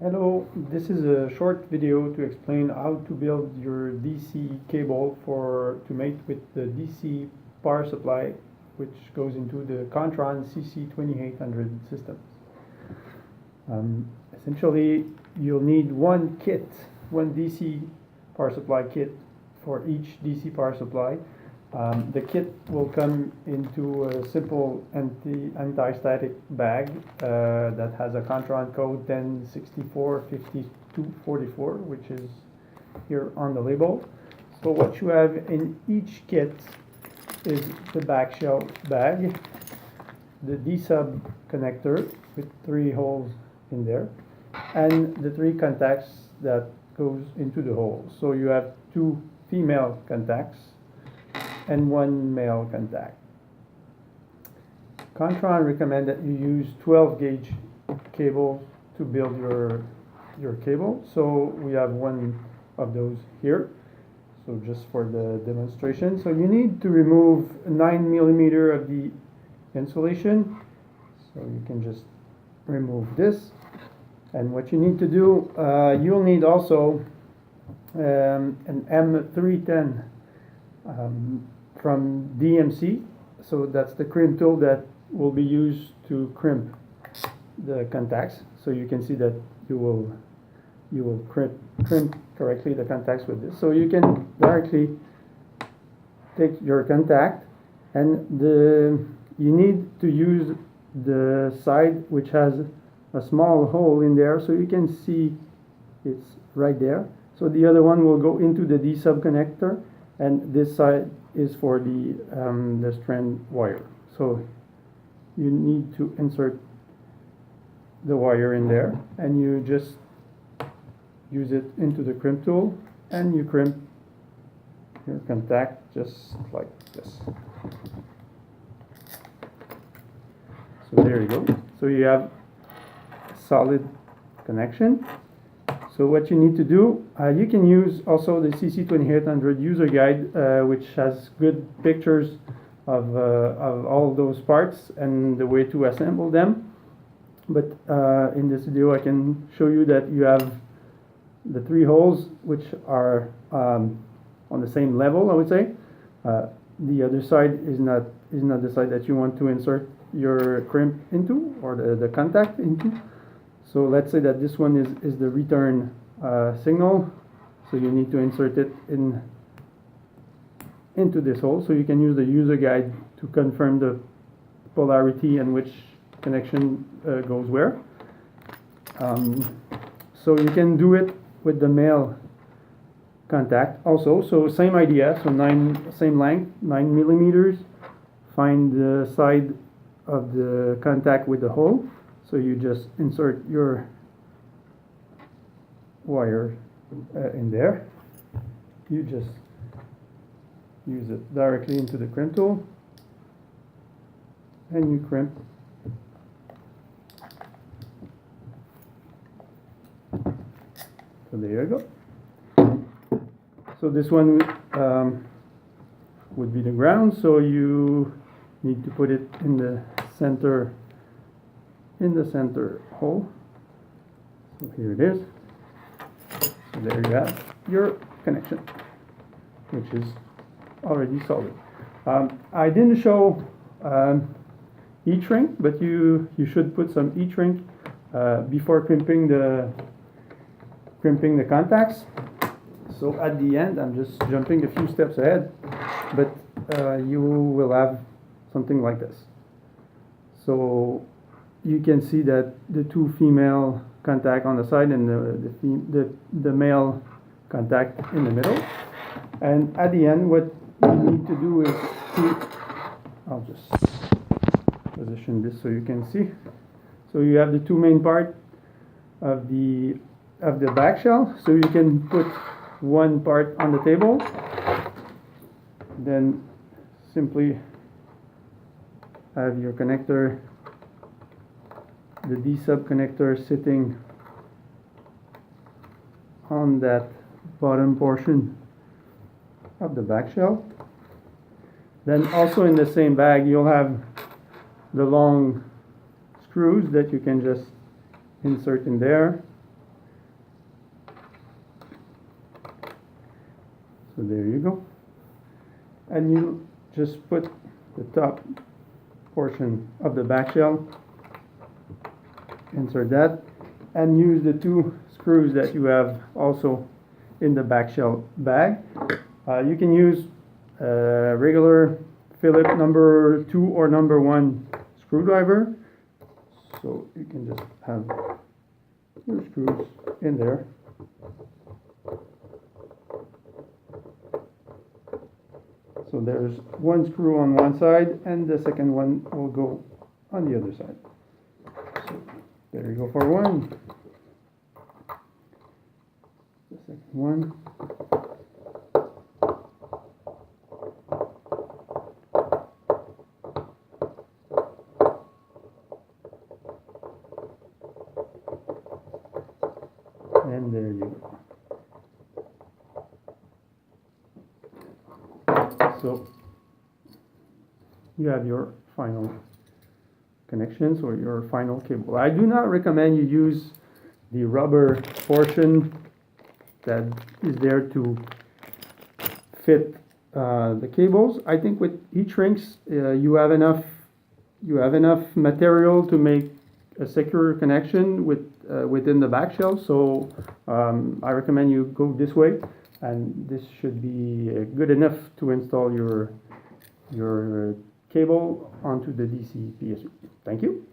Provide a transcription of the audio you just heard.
Hello, this is a short video to explain how to build your DC cable to mate with the DC power supply, which goes into the Contron CC2800 systems. Essentially, you'll need one DC power supply kit for each DC power supply. The kit will come into a simple anti-static bag that has a Contron code 10645244, which is here on the label. So what you have in each kit is the back shell bag, the D-sub connector with 3 holes in there, and the 3 contacts that goes into the hole. So you have 2 female contacts and 1 male contact. Contron recommend that you use 12 gauge cable to build your cable. So we have one of those here. So just for the demonstration. So you need to remove 9 millimeter of the insulation. So you can just remove this. And what you need to do, you'll need also an M310 from DMC. So that's the crimp tool that will be used to crimp the contacts. So you can see that you will crimp correctly the contacts with this. So you can directly take your contact, and you need to use the side which has a small hole in there, so you can see it's right there. So the other one will go into the D-sub connector, and this side is for the strand wire. So you need to insert the wire in there, and you just use it into the crimp tool, and you crimp your contact just like this. So there you go. So you have a solid connection. So what you need to do, you can use also the CC2800 user guide, which has good pictures of all those parts and the way to assemble them. But in this video I can show you that you have the 3 holes which are on the same level, I would say. The other side is not the side that you want to insert your crimp into, or the contact into. So let's say that this one is the return signal. So you need to insert it into this hole. So you can use the user guide to confirm the polarity and which connection goes where. So you can do it with the male contact also. So same idea. So same length, 9 millimeters. Find the side of the contact with the hole. So you just insert your wire in there. You just use it directly into the crimp tool, and you crimp. So there you go. So this one would be the ground. So you need to put it in the center hole. So here it is. So there you have your connection, which is already solid. I didn't show heat shrink, but you should put some heat shrink before crimping the contacts. So at the end, I'm just jumping a few steps ahead, but you will have something like this. So you can see that the 2 female contact on the side and the male contact in the middle. And at the end, what you need to do is I'll just position this so you can see. So you have the 2 main part of the back shell. So you can put one part on the table, then simply have your connector, the D-sub connector, sitting on that bottom portion of the back shell. Then also in the same bag you'll have the long screws that you can just insert in there, So there you go. And you just put the top portion of the back shell, insert that, and use the 2 screws that you have also in the back shell bag. You can use regular Phillips number 2 or number 1 screwdriver. So you can just have your screws in there. So there's 1 screw on one side and the second one will go on the other side. So there you go for one. The second one. And there you go. So you have your final connections or your final cable. I do not recommend you use the rubber portion that is there to fit the cables. I think with heat shrinks you have enough material to make a secure connection within the back shell. So I recommend you go this way, and this should be good enough to install your cable onto the DC PSU. Thank you.